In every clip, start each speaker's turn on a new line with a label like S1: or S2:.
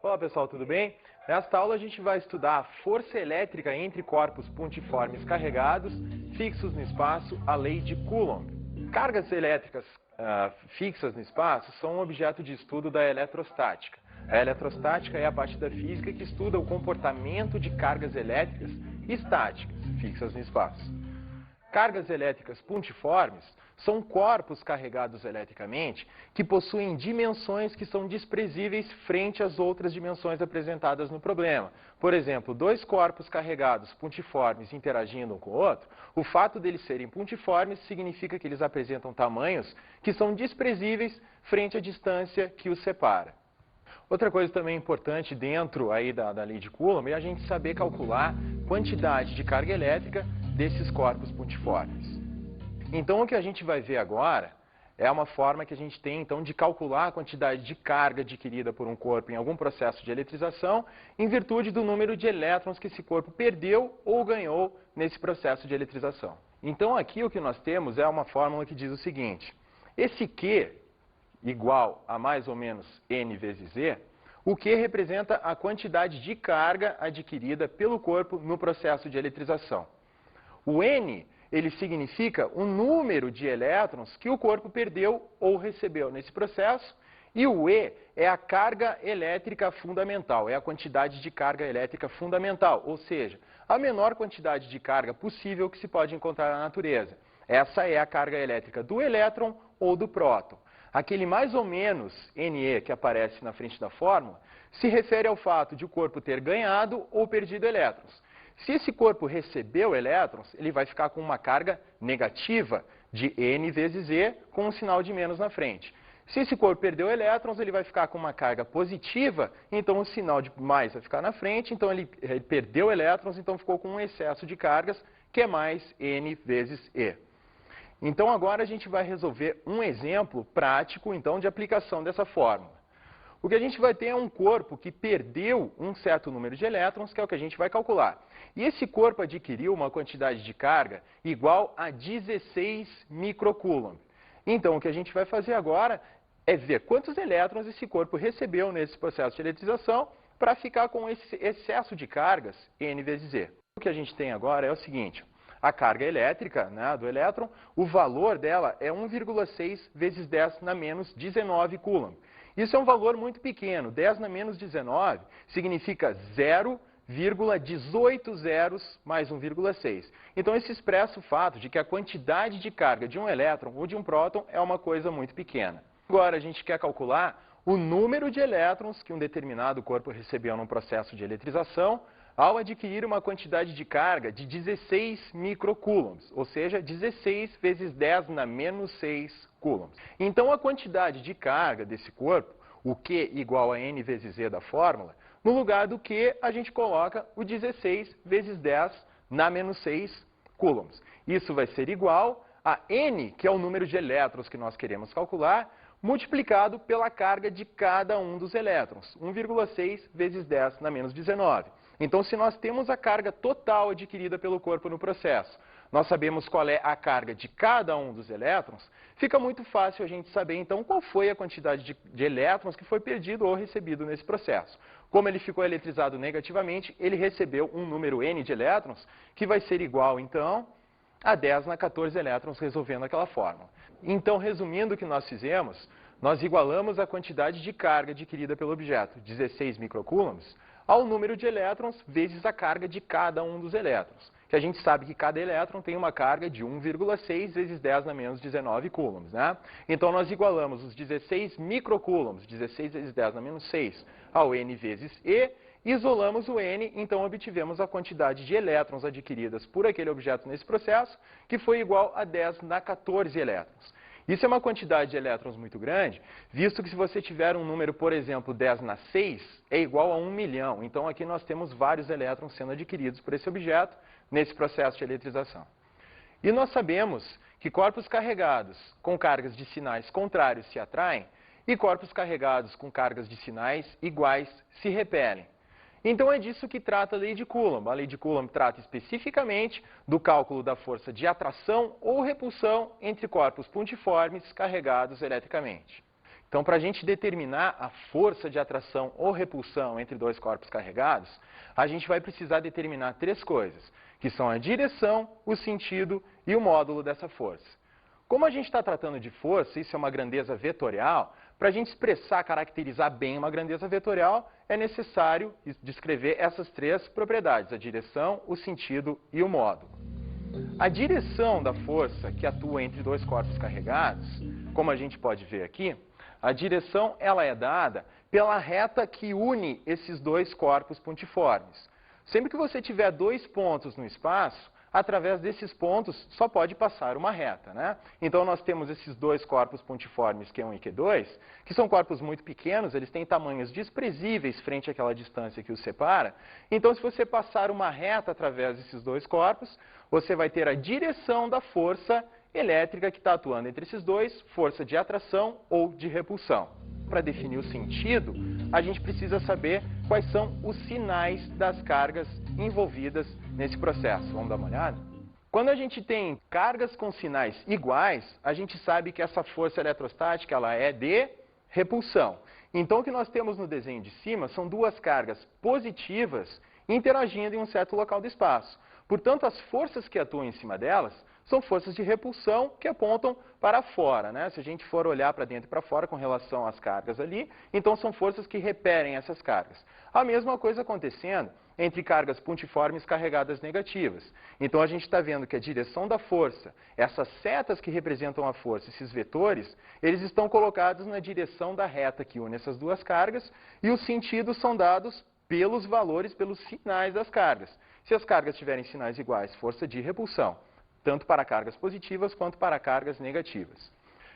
S1: Fala pessoal, tudo bem? Nesta aula a gente vai estudar a força elétrica entre corpos pontiformes carregados, fixos no espaço, a lei de Coulomb. Cargas elétricas fixas no espaço são um objeto de estudo da eletrostática. A eletrostática é a parte da física que estuda o comportamento de cargas elétricas estáticas, fixas no espaço. Cargas elétricas pontiformes são corpos carregados eletricamente que possuem dimensões que são desprezíveis frente às outras dimensões apresentadas no problema. Por exemplo, dois corpos carregados pontiformes interagindo um com o outro, o fato deles serem pontiformes significa que eles apresentam tamanhos que são desprezíveis frente à distância que os separa. Outra coisa também importante dentro aí da lei de Coulomb é a gente saber calcular quantidade de carga elétrica desses corpos pontiformes. Então, o que a gente vai ver agora é uma forma que a gente tem, então, de calcular a quantidade de carga adquirida por um corpo em algum processo de eletrização em virtude do número de elétrons que esse corpo perdeu ou ganhou nesse processo de eletrização. Então, aqui o que nós temos é uma fórmula que diz o seguinte: esse Q igual a mais ou menos N vezes E, o Q representa a quantidade de carga adquirida pelo corpo no processo de eletrização. O N, ele significa o número de elétrons que o corpo perdeu ou recebeu nesse processo, e o E é a carga elétrica fundamental, é a quantidade de carga elétrica fundamental, ou seja, a menor quantidade de carga possível que se pode encontrar na natureza. Essa é a carga elétrica do elétron ou do próton. Aquele mais ou menos NE que aparece na frente da fórmula se refere ao fato de o corpo ter ganhado ou perdido elétrons. Se esse corpo recebeu elétrons, ele vai ficar com uma carga negativa de N vezes E, com um sinal de menos na frente. Se esse corpo perdeu elétrons, ele vai ficar com uma carga positiva, então o sinal de mais vai ficar na frente, então ele perdeu elétrons, então ficou com um excesso de cargas, que é mais N vezes E. Então agora a gente vai resolver um exemplo prático, então, de aplicação dessa fórmula. O que a gente vai ter é um corpo que perdeu um certo número de elétrons, que é o que a gente vai calcular. E esse corpo adquiriu uma quantidade de carga igual a 16 microcoulomb. Então, o que a gente vai fazer agora é ver quantos elétrons esse corpo recebeu nesse processo de eletrização para ficar com esse excesso de cargas N vezes E. O que a gente tem agora é o seguinte: a carga elétrica, né, do elétron, o valor dela é 1,6 vezes 10 na menos 19 coulomb. Isso é um valor muito pequeno. 10 na menos 19 significa 0,18 zeros mais 1,6. Então, isso expressa o fato de que a quantidade de carga de um elétron ou de um próton é uma coisa muito pequena. Agora, a gente quer calcular o número de elétrons que um determinado corpo recebeu num processo de eletrização ao adquirir uma quantidade de carga de 16 microcoulombs, ou seja, 16 vezes 10 na menos 6 coulombs. Então, a quantidade de carga desse corpo, o Q igual a N vezes E da fórmula, no lugar do Q, a gente coloca o 16 vezes 10 na menos 6 coulombs. Isso vai ser igual a N, que é o número de elétrons que nós queremos calcular, multiplicado pela carga de cada um dos elétrons, 1,6 vezes 10 na menos 19. Então, se nós temos a carga total adquirida pelo corpo no processo, nós sabemos qual é a carga de cada um dos elétrons, fica muito fácil a gente saber, então, qual foi a quantidade de elétrons que foi perdido ou recebido nesse processo. Como ele ficou eletrizado negativamente, ele recebeu um número N de elétrons, que vai ser igual, então, a 10 na 14 elétrons, resolvendo aquela fórmula. Então, resumindo o que nós fizemos, nós igualamos a quantidade de carga adquirida pelo objeto, 16 microcoulombs, ao número de elétrons vezes a carga de cada um dos elétrons. Que a gente sabe que cada elétron tem uma carga de 1,6 vezes 10 na menos 19 coulombs, né? Então, nós igualamos os 16 microcoulombs, 16 vezes 10 na menos 6, ao N vezes E, isolamos o N, então obtivemos a quantidade de elétrons adquiridas por aquele objeto nesse processo, que foi igual a 10 na 14 elétrons. Isso é uma quantidade de elétrons muito grande, visto que se você tiver um número, por exemplo, 10 na 6, é igual a 1 milhão. Então, aqui nós temos vários elétrons sendo adquiridos por esse objeto nesse processo de eletrização. E nós sabemos que corpos carregados com cargas de sinais contrários se atraem e corpos carregados com cargas de sinais iguais se repelem. Então, é disso que trata a lei de Coulomb. A lei de Coulomb trata especificamente do cálculo da força de atração ou repulsão entre corpos pontiformes carregados eletricamente. Então, para a gente determinar a força de atração ou repulsão entre dois corpos carregados, a gente vai precisar determinar três coisas, que são a direção, o sentido e o módulo dessa força. Como a gente está tratando de força, isso é uma grandeza vetorial, para a gente expressar, caracterizar bem uma grandeza vetorial, é necessário descrever essas três propriedades, a direção, o sentido e o módulo. A direção da força que atua entre dois corpos carregados, como a gente pode ver aqui, a direção ela é dada pela reta que une esses dois corpos pontiformes. Sempre que você tiver dois pontos no espaço, através desses pontos só pode passar uma reta, né? Então nós temos esses dois corpos pontiformes, Q1 e Q2, que são corpos muito pequenos, eles têm tamanhos desprezíveis frente àquela distância que os separa. Então se você passar uma reta através desses dois corpos, você vai ter a direção da força elétrica que está atuando entre esses dois, força de atração ou de repulsão. Para definir o sentido, a gente precisa saber quais são os sinais das cargas envolvidas nesse processo. Vamos dar uma olhada? Quando a gente tem cargas com sinais iguais, a gente sabe que essa força eletrostática ela é de repulsão. Então, o que nós temos no desenho de cima são duas cargas positivas interagindo em um certo local do espaço. Portanto, as forças que atuam em cima delas são forças de repulsão que apontam para fora, né? Se a gente for olhar para dentro e para fora com relação às cargas ali, então são forças que repelem essas cargas. A mesma coisa acontecendo entre cargas pontiformes carregadas negativas. Então a gente está vendo que a direção da força, essas setas que representam a força, esses vetores, eles estão colocados na direção da reta que une essas duas cargas e os sentidos são dados pelos valores, pelos sinais das cargas. Se as cargas tiverem sinais iguais, força de repulsão, tanto para cargas positivas quanto para cargas negativas.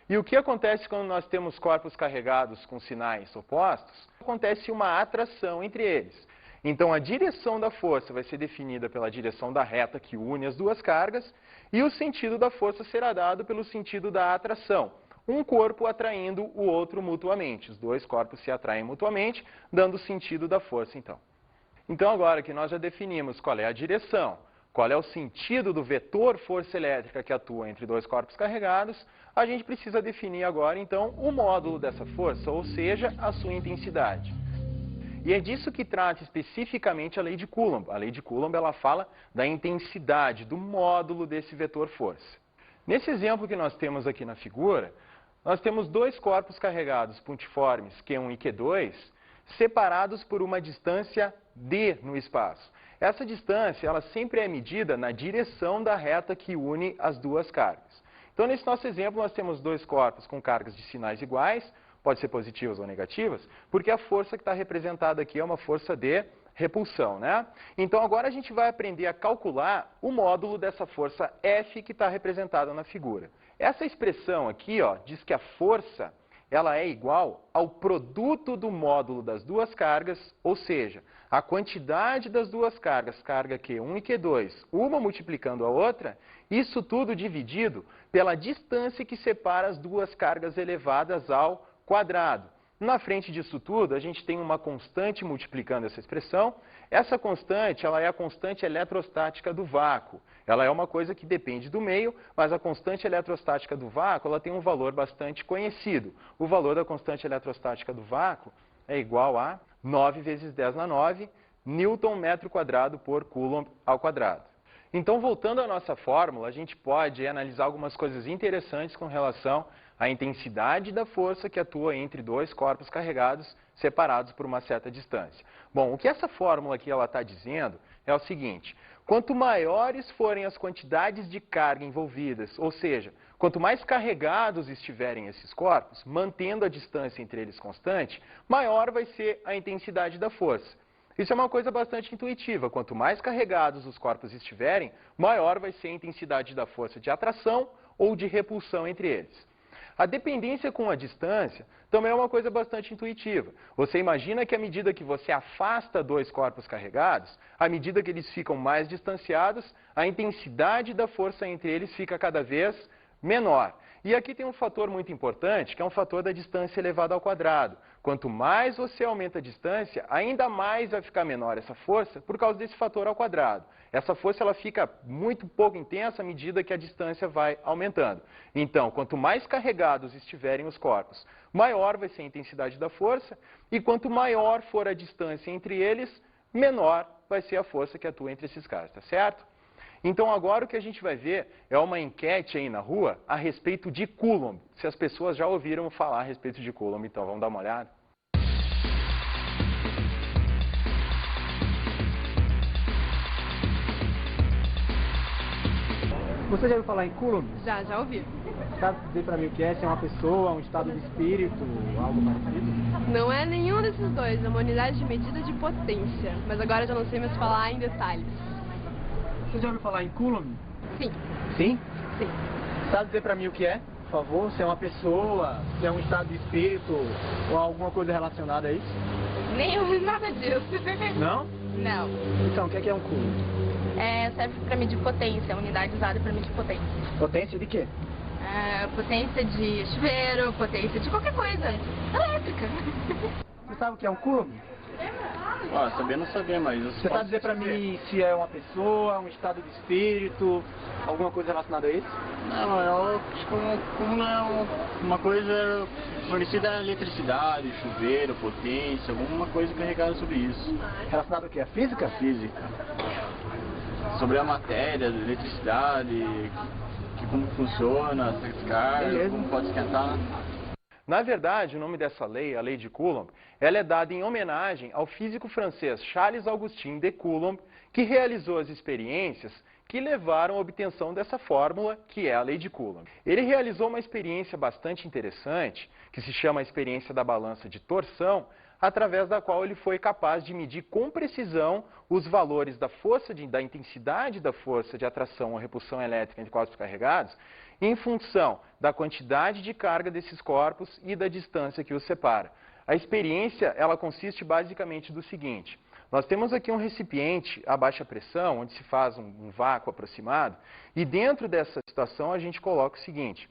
S1: E o que acontece quando nós temos corpos carregados com sinais opostos? Acontece uma atração entre eles. Então, a direção da força vai ser definida pela direção da reta que une as duas cargas e o sentido da força será dado pelo sentido da atração. Um corpo atraindo o outro mutuamente. Os dois corpos se atraem mutuamente, dando o sentido da força, então. Então, agora que nós já definimos qual é a direção, qual é o sentido do vetor força elétrica que atua entre dois corpos carregados, a gente precisa definir agora, então, o módulo dessa força, ou seja, a sua intensidade. E é disso que trata especificamente a lei de Coulomb. A lei de Coulomb ela fala da intensidade, do módulo desse vetor força. Nesse exemplo que nós temos aqui na figura, nós temos dois corpos carregados pontiformes, Q1 e Q2, separados por uma distância d no espaço. Essa distância ela sempre é medida na direção da reta que une as duas cargas. Então, nesse nosso exemplo, nós temos dois corpos com cargas de sinais iguais, pode ser positivas ou negativas, porque a força que está representada aqui é uma força de repulsão, né? Então, agora a gente vai aprender a calcular o módulo dessa força F que está representada na figura. Essa expressão aqui, ó, diz que a força ela é igual ao produto do módulo das duas cargas, ou seja, a quantidade das duas cargas, carga Q1 e Q2, uma multiplicando a outra, isso tudo dividido pela distância que separa as duas cargas elevadas ao quadrado. Na frente disso tudo, a gente tem uma constante multiplicando essa expressão. Essa constante, ela é a constante eletrostática do vácuo. Ela é uma coisa que depende do meio, mas a constante eletrostática do vácuo, ela tem um valor bastante conhecido. O valor da constante eletrostática do vácuo é igual a 9 vezes 10 na 9, Newton metro quadrado por Coulomb ao quadrado. Então, voltando à nossa fórmula, a gente pode analisar algumas coisas interessantes com relação à intensidade da força que atua entre dois corpos carregados separados por uma certa distância. Bom, o que essa fórmula aqui está dizendo é o seguinte: quanto maiores forem as quantidades de carga envolvidas, ou seja, quanto mais carregados estiverem esses corpos, mantendo a distância entre eles constante, maior vai ser a intensidade da força. Isso é uma coisa bastante intuitiva. Quanto mais carregados os corpos estiverem, maior vai ser a intensidade da força de atração ou de repulsão entre eles. A dependência com a distância também é uma coisa bastante intuitiva. Você imagina que à medida que você afasta dois corpos carregados, à medida que eles ficam mais distanciados, a intensidade da força entre eles fica cada vez menor. E aqui tem um fator muito importante, que é um fator da distância elevada ao quadrado. Quanto mais você aumenta a distância, ainda mais vai ficar menor essa força por causa desse fator ao quadrado. Essa força ela fica muito pouco intensa à medida que a distância vai aumentando. Então, quanto mais carregados estiverem os corpos, maior vai ser a intensidade da força, e quanto maior for a distância entre eles, menor vai ser a força que atua entre esses caras, tá certo? Então agora o que a gente vai ver é uma enquete aí na rua a respeito de Coulomb. Se as pessoas já ouviram falar a respeito de Coulomb, então vamos dar uma olhada.
S2: Você já ouviu falar em Coulomb?
S3: Já ouvi.
S2: Sabe dizer pra mim o que é? Se é uma pessoa, um estado de espírito, algo parecido?
S3: Não é nenhum desses dois, é uma unidade de medida de potência. Mas agora eu já não sei mais falar em detalhes.
S2: Você já ouviu falar em Coulomb?
S3: Sim.
S2: Sim?
S3: Sim.
S2: Sabe dizer pra mim o que é? Por favor, se é uma pessoa, se é um estado de espírito ou alguma coisa relacionada a isso?
S4: Nada disso.
S2: Não?
S4: Não.
S2: Então, o que é um Coulomb?
S4: Serve para medir potência, unidade usada para medir potência.
S2: Potência de quê?
S4: Potência de chuveiro, potência de qualquer coisa. Elétrica.
S2: Você sabe o que é um Coulomb?
S5: Saber não saber, mas...
S2: Você sabe dizer pra mim se é uma pessoa, um estado de espírito, alguma coisa relacionada a isso?
S5: Não, eu acho que como não é uma coisa fornecida a eletricidade, chuveiro, potência, alguma coisa carregada sobre isso.
S2: Relacionado ao quê? A física?
S5: Física. Sobre a matéria, a eletricidade, como funciona, as descargas,
S2: Beleza.
S5: como pode esquentar.
S1: Na verdade, o nome dessa lei, a lei de Coulomb, ela é dada em homenagem ao físico francês Charles-Augustin de Coulomb, que realizou as experiências que levaram à obtenção dessa fórmula, que é a lei de Coulomb. Ele realizou uma experiência bastante interessante, que se chama a experiência da balança de torção, através da qual ele foi capaz de medir com precisão os valores da força, da intensidade da força de atração ou repulsão elétrica entre corpos carregados, em função da quantidade de carga desses corpos e da distância que os separa. A experiência, ela consiste basicamente do seguinte: nós temos aqui um recipiente a baixa pressão, onde se faz um vácuo aproximado, e dentro dessa situação a gente coloca o seguinte: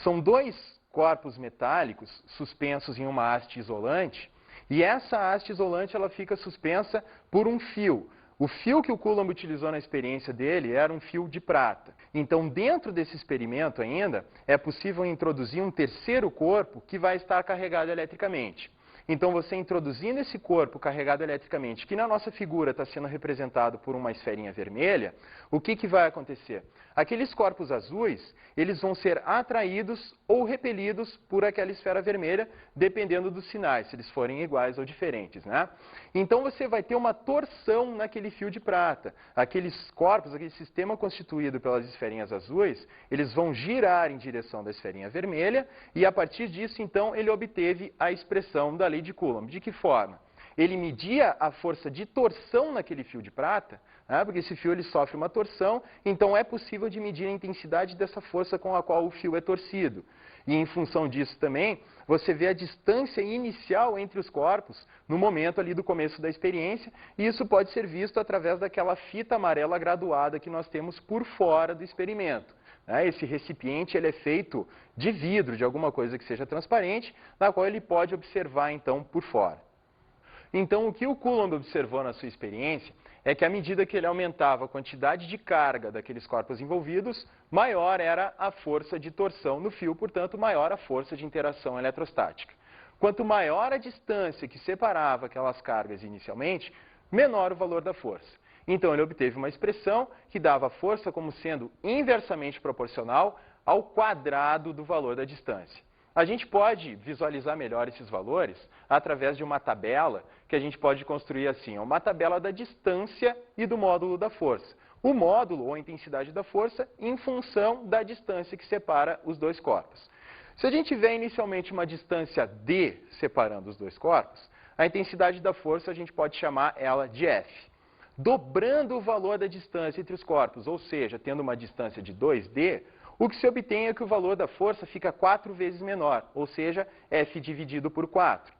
S1: são dois corpos metálicos suspensos em uma haste isolante, e essa haste isolante ela fica suspensa por um fio. O fio que o Coulomb utilizou na experiência dele era um fio de prata. Então, dentro desse experimento ainda, é possível introduzir um terceiro corpo que vai estar carregado eletricamente. Então, você introduzindo esse corpo carregado eletricamente, que na nossa figura está sendo representado por uma esferinha vermelha, o que vai acontecer? Aqueles corpos azuis, eles vão ser atraídos ou repelidos por aquela esfera vermelha, dependendo dos sinais, se eles forem iguais ou diferentes, né? Então, você vai ter uma torção naquele fio de prata. Aqueles corpos, aquele sistema constituído pelas esferinhas azuis, eles vão girar em direção da esferinha vermelha, e a partir disso, então, ele obteve a expressão da lei de Coulomb. De que forma? Ele media a força de torção naquele fio de prata, né, porque esse fio ele sofre uma torção, então é possível de medir a intensidade dessa força com a qual o fio é torcido. E em função disso também, você vê a distância inicial entre os corpos no momento ali do começo da experiência, e isso pode ser visto através daquela fita amarela graduada que nós temos por fora do experimento. Esse recipiente ele é feito de vidro, de alguma coisa que seja transparente, na qual ele pode observar então por fora. Então, o que o Coulomb observou na sua experiência é que à medida que ele aumentava a quantidade de carga daqueles corpos envolvidos, maior era a força de torção no fio, portanto, maior a força de interação eletrostática. Quanto maior a distância que separava aquelas cargas inicialmente, menor o valor da força. Então, ele obteve uma expressão que dava a força como sendo inversamente proporcional ao quadrado do valor da distância. A gente pode visualizar melhor esses valores através de uma tabela que a gente pode construir assim, uma tabela da distância e do módulo da força. O módulo, ou a intensidade da força, em função da distância que separa os dois corpos. Se a gente tiver inicialmente uma distância d separando os dois corpos, a intensidade da força a gente pode chamar ela de F. Dobrando o valor da distância entre os corpos, ou seja, tendo uma distância de 2d, o que se obtém é que o valor da força fica 4 vezes menor, ou seja, F dividido por 4.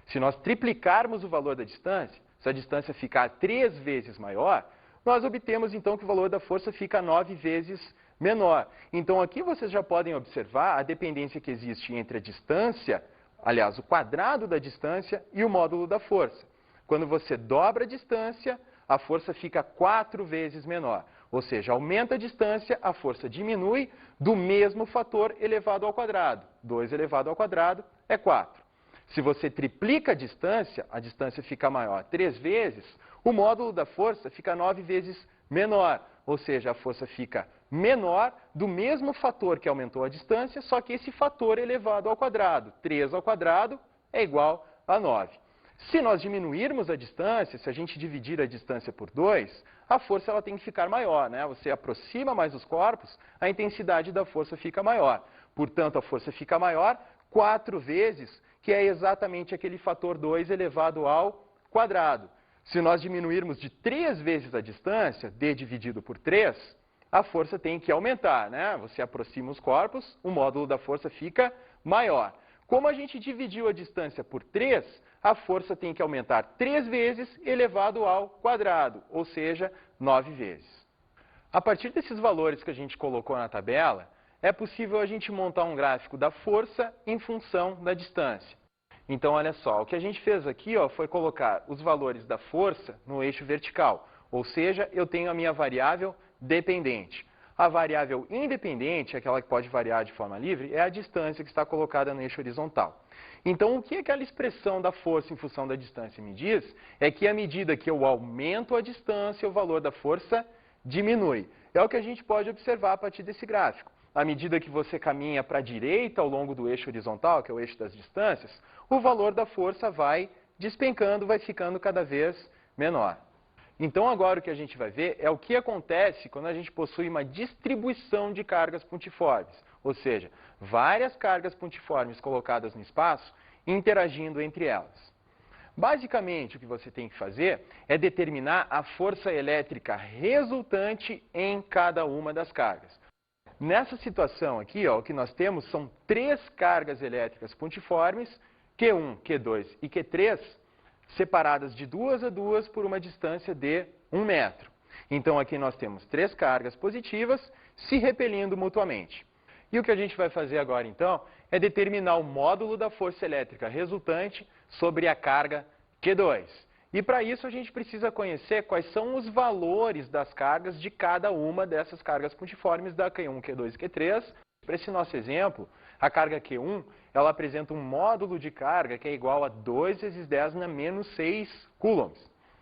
S1: Se nós triplicarmos o valor da distância, se a distância ficar 3 vezes maior, nós obtemos então que o valor da força fica 9 vezes menor. Então aqui vocês já podem observar a dependência que existe entre a distância aliás, o quadrado da distância e o módulo da força. Quando você dobra a distância, a força fica 4 vezes menor. Ou seja, aumenta a distância, a força diminui do mesmo fator elevado ao quadrado. 2 elevado ao quadrado é 4. Se você triplica a distância fica maior 3 vezes, o módulo da força fica 9 vezes menor. Ou seja, a força fica menor do mesmo fator que aumentou a distância, só que esse fator elevado ao quadrado. 3 ao quadrado é igual a 9. Se nós diminuirmos a distância, se a gente dividir a distância por 2, a força ela tem que ficar maior, né? Você aproxima mais os corpos, a intensidade da força fica maior. Portanto, a força fica maior 4 vezes, que é exatamente aquele fator 2 elevado ao quadrado. Se nós diminuirmos de 3 vezes a distância, d dividido por 3, a força tem que aumentar, né? Você aproxima os corpos, o módulo da força fica maior. Como a gente dividiu a distância por 3, a força tem que aumentar 3 vezes elevado ao quadrado, ou seja, 9 vezes. A partir desses valores que a gente colocou na tabela, é possível a gente montar um gráfico da força em função da distância. Então, olha só, o que a gente fez aqui foi colocar os valores da força no eixo vertical, ou seja, eu tenho a minha variável dependente. A variável independente, aquela que pode variar de forma livre, é a distância que está colocada no eixo horizontal. Então, o que aquela expressão da força em função da distância me diz é que à medida que eu aumento a distância, o valor da força diminui. É o que a gente pode observar a partir desse gráfico. À medida que você caminha para a direita ao longo do eixo horizontal, que é o eixo das distâncias, o valor da força vai despencando, vai ficando cada vez menor. Então, agora o que a gente vai ver é o que acontece quando a gente possui uma distribuição de cargas pontiformes, ou seja, várias cargas pontiformes colocadas no espaço interagindo entre elas. Basicamente, o que você tem que fazer é determinar a força elétrica resultante em cada uma das cargas. Nessa situação aqui, o que nós temos são 3 cargas elétricas pontiformes, Q1, Q2 e Q3, separadas de 2 a 2 por uma distância de 1 metro. Então, aqui nós temos 3 cargas positivas se repelindo mutuamente. E o que a gente vai fazer agora, então, é determinar o módulo da força elétrica resultante sobre a carga Q2. E, para isso, a gente precisa conhecer quais são os valores das cargas de cada uma dessas cargas pontiformes da Q1, Q2 e Q3. Para esse nosso exemplo, a carga Q1 ela apresenta um módulo de carga que é igual a 2 vezes 10 na menos 6 coulombs.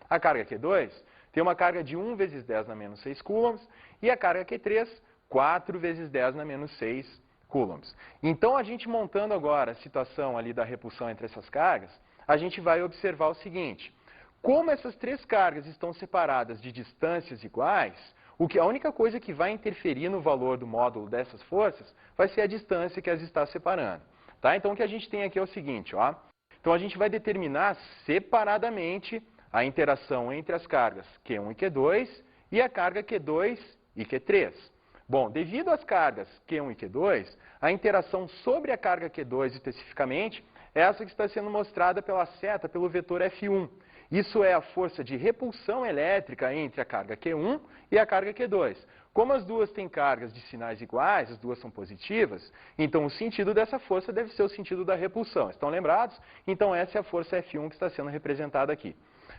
S1: A carga Q2 tem uma carga de 1 vezes 10 na menos 6 coulombs e a carga Q3, 4 vezes 10 na menos 6 coulombs. Então, a gente montando agora a situação ali da repulsão entre essas cargas, a gente vai observar o seguinte: como essas 3 cargas estão separadas de distâncias iguais, a única coisa que vai interferir no valor do módulo dessas forças vai ser a distância que as está separando. Tá? Então, o que a gente tem aqui é o seguinte, Então, a gente vai determinar separadamente a interação entre as cargas Q1 e Q2 e a carga Q2 e Q3. Bom, devido às cargas Q1 e Q2, a interação sobre a carga Q2 especificamente é essa que está sendo mostrada pela seta, pelo vetor F1. Isso é a força de repulsão elétrica entre a carga Q1 e a carga Q2. Como as duas têm cargas de sinais iguais, as duas são positivas, então o sentido dessa força deve ser o sentido da repulsão. Estão lembrados? Então essa é a força F1 que está sendo representada aqui.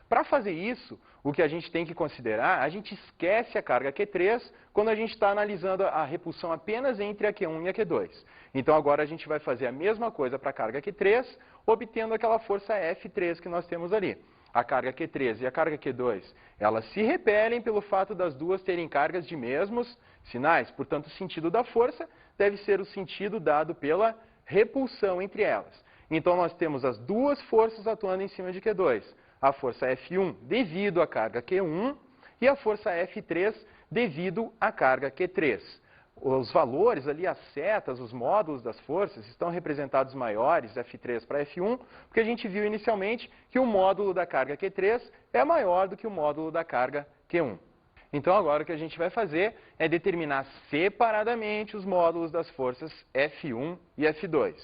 S1: Para fazer isso, o que a gente tem que considerar, a gente esquece a carga Q3 quando a gente está analisando a repulsão apenas entre a Q1 e a Q2. Então agora a gente vai fazer a mesma coisa para a carga Q3, obtendo aquela força F3 que nós temos ali. A carga Q3 e a carga Q2, elas se repelem pelo fato das duas terem cargas de mesmos sinais. Portanto, o sentido da força deve ser o sentido dado pela repulsão entre elas. Então, nós temos as duas forças atuando em cima de Q2. A força F1 devido à carga Q1 e a força F3 devido à carga Q3. Os valores ali, as setas, os módulos das forças estão representados maiores, F3 para F1, porque a gente viu inicialmente que o módulo da carga Q3 é maior do que o módulo da carga Q1. Então agora o que a gente vai fazer é determinar separadamente os módulos das forças F1 e F2.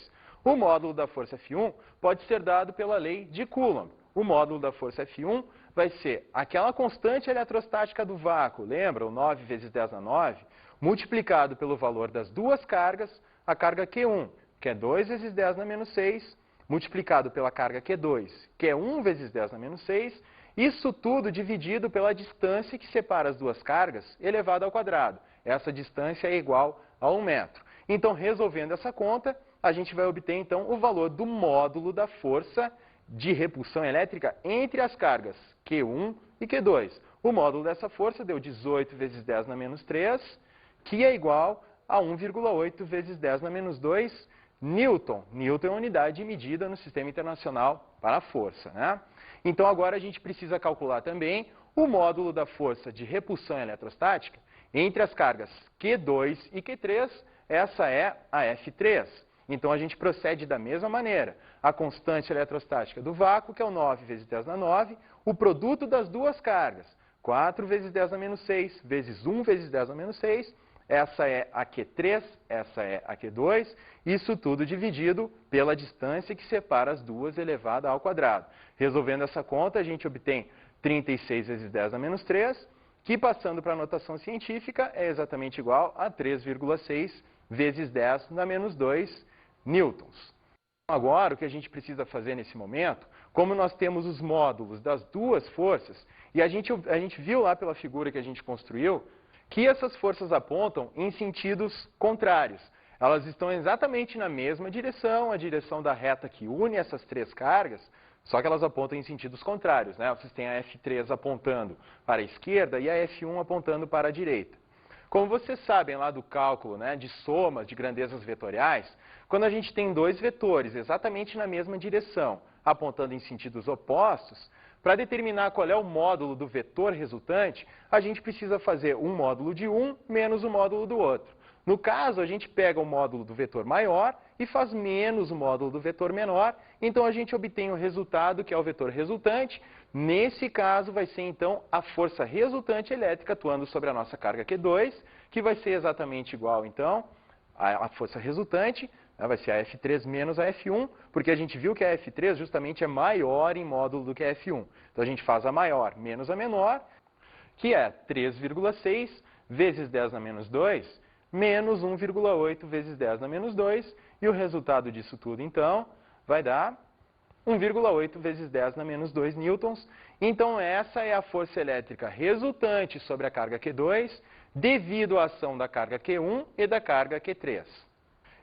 S1: O módulo da força F1 pode ser dado pela lei de Coulomb. O módulo da força F1 vai ser aquela constante eletrostática do vácuo, lembra? O 9 vezes 10 na 9, multiplicado pelo valor das duas cargas, a carga Q1, que é 2 vezes 10 na menos 6, multiplicado pela carga Q2, que é 1 vezes 10 na menos 6, isso tudo dividido pela distância que separa as duas cargas elevado ao quadrado. Essa distância é igual a 1 metro. Então, resolvendo essa conta, a gente vai obter, então, o valor do módulo da força de repulsão elétrica entre as cargas Q1 e Q2. O módulo dessa força deu 18 vezes 10 na menos 3, que é igual a 1,8 vezes 10 na menos 2 Newton. Newton é a unidade de medida no Sistema Internacional para a força, né? Então, agora a gente precisa calcular também o módulo da força de repulsão eletrostática entre as cargas Q2 e Q3, essa é a F3. Então, a gente procede da mesma maneira. A constante eletrostática do vácuo, que é o 9 vezes 10 na 9, o produto das duas cargas, 4 vezes 10 na menos 6, vezes 1 vezes 10 na menos 6, essa é a Q3, essa é a Q2, isso tudo dividido pela distância que separa as duas elevada ao quadrado. Resolvendo essa conta, a gente obtém 36 vezes 10 na menos 3, que passando para a notação científica é exatamente igual a 3,6 vezes 10 na menos 2 newtons. Agora, o que a gente precisa fazer nesse momento, como nós temos os módulos das duas forças, e a gente viu lá pela figura que a gente construiu, que essas forças apontam em sentidos contrários. Elas estão exatamente na mesma direção, a direção da reta que une essas três cargas, só que elas apontam em sentidos contrários, né? Vocês têm a F3 apontando para a esquerda e a F1 apontando para a direita. Como vocês sabem lá do cálculo, né, de somas de grandezas vetoriais, quando a gente tem dois vetores exatamente na mesma direção, apontando em sentidos opostos, para determinar qual é o módulo do vetor resultante, a gente precisa fazer um módulo de um menos o módulo do outro. No caso, a gente pega o módulo do vetor maior e faz menos o módulo do vetor menor, então a gente obtém o resultado, que é o vetor resultante. Nesse caso, vai ser então a força resultante elétrica atuando sobre a nossa carga Q2, que vai ser exatamente igual, então, à força resultante, né, vai ser a F3 menos a F1, porque a gente viu que a F3 justamente é maior em módulo do que a F1. Então, a gente faz a maior menos a menor, que é 3,6 vezes 10 na menos 2, menos 1,8 vezes 10 na menos 2, e o resultado disso tudo, então, vai dar 1,8 vezes 10 na menos 2 newtons. Então, essa é a força elétrica resultante sobre a carga Q2, devido à ação da carga Q1 e da carga Q3.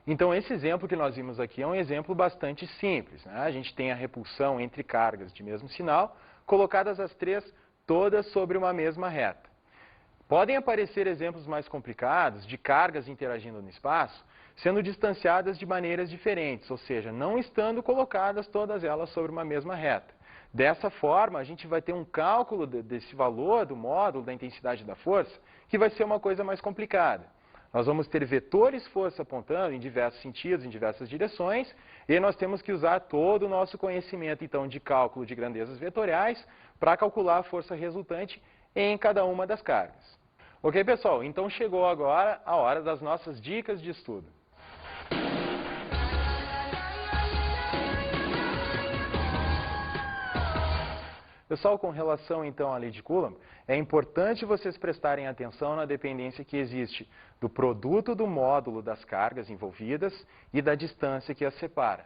S1: Então, esse exemplo que nós vimos aqui é um exemplo bastante simples, né? A gente tem a repulsão entre cargas de mesmo sinal, colocadas as três todas sobre uma mesma reta. Podem aparecer exemplos mais complicados de cargas interagindo no espaço, sendo distanciadas de maneiras diferentes, ou seja, não estando colocadas todas elas sobre uma mesma reta. Dessa forma, a gente vai ter um cálculo desse valor do módulo da intensidade da força, que vai ser uma coisa mais complicada. Nós vamos ter vetores força apontando em diversos sentidos, em diversas direções, e nós temos que usar todo o nosso conhecimento, então, de cálculo de grandezas vetoriais para calcular a força resultante em cada uma das cargas. Ok, pessoal? Então, chegou agora a hora das nossas dicas de estudo. Pessoal, com relação então à lei de Coulomb, é importante vocês prestarem atenção na dependência que existe do produto do módulo das cargas envolvidas e da distância que as separa.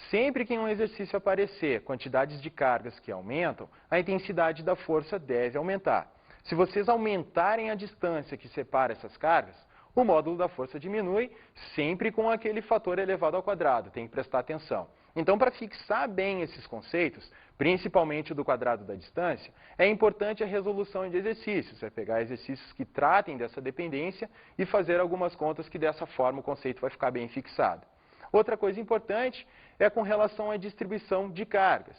S1: Sempre que em um exercício aparecer quantidades de cargas que aumentam, a intensidade da força deve aumentar. Se vocês aumentarem a distância que separa essas cargas, o módulo da força diminui, sempre com aquele fator elevado ao quadrado, tem que prestar atenção. Então, para fixar bem esses conceitos, principalmente o do quadrado da distância, é importante a resolução de exercícios. É pegar exercícios que tratem dessa dependência e fazer algumas contas que dessa forma o conceito vai ficar bem fixado. Outra coisa importante é com relação à distribuição de cargas.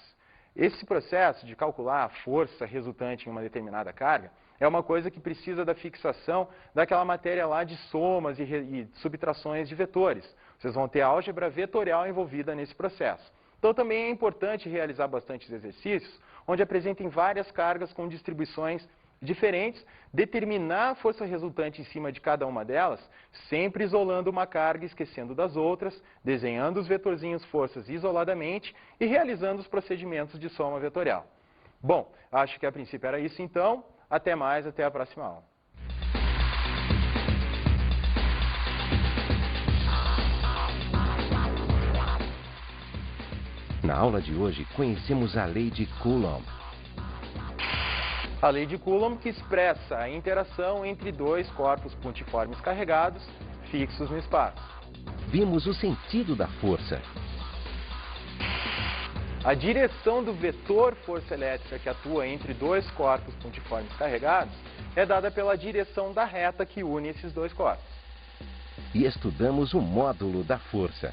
S1: Esse processo de calcular a força resultante em uma determinada carga é uma coisa que precisa da fixação daquela matéria lá de somas e subtrações de vetores. Vocês vão ter a álgebra vetorial envolvida nesse processo. Então, também é importante realizar bastantes exercícios onde apresentem várias cargas com distribuições diferentes, determinar a força resultante em cima de cada uma delas, sempre isolando uma carga e esquecendo das outras, desenhando os vetorzinhos forças isoladamente e realizando os procedimentos de soma vetorial. Bom, acho que a princípio era isso então. Até mais, até a próxima aula.
S6: Na aula de hoje, conhecemos a lei de Coulomb.
S1: A lei de Coulomb que expressa a interação entre dois corpos pontiformes carregados fixos no espaço.
S6: Vimos o sentido da força.
S1: A direção do vetor força elétrica que atua entre dois corpos pontiformes carregados é dada pela direção da reta que une esses dois corpos.
S6: E estudamos o módulo da força.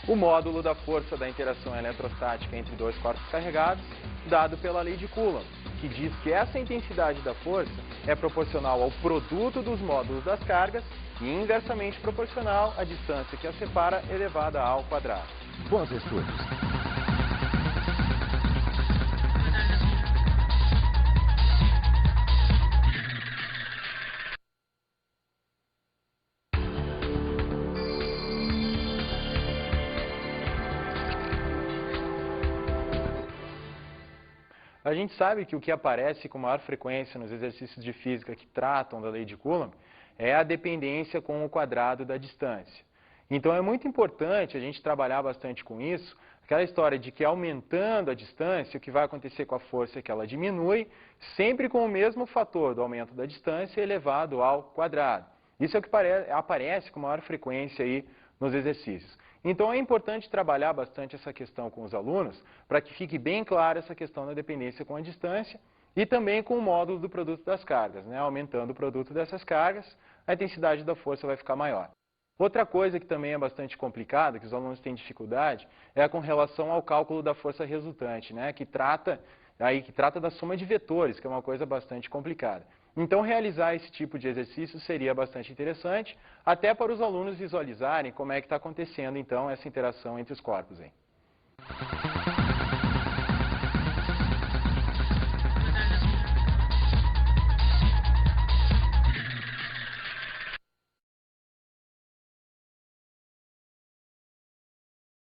S1: O módulo da força da interação eletrostática entre dois corpos carregados, dado pela lei de Coulomb, que diz que essa intensidade da força é proporcional ao produto dos módulos das cargas e inversamente proporcional à distância que as separa elevada ao quadrado.
S6: Bons estudos!
S1: A gente sabe que o que aparece com maior frequência nos exercícios de física que tratam da lei de Coulomb é a dependência com o quadrado da distância. Então é muito importante a gente trabalhar bastante com isso, aquela história de que aumentando a distância, o que vai acontecer com a força é que ela diminui, sempre com o mesmo fator do aumento da distância elevado ao quadrado. Isso é o que aparece com maior frequência aí nos exercícios. Então é importante trabalhar bastante essa questão com os alunos, para que fique bem clara essa questão da dependência com a distância e também com o módulo do produto das cargas, né? Aumentando o produto dessas cargas, a intensidade da força vai ficar maior. Outra coisa que também é bastante complicada, que os alunos têm dificuldade, é com relação ao cálculo da força resultante, né? que trata da soma de vetores, que é uma coisa bastante complicada. Então, realizar esse tipo de exercício seria bastante interessante, até para os alunos visualizarem como é que está acontecendo, então, essa interação entre os corpos aí.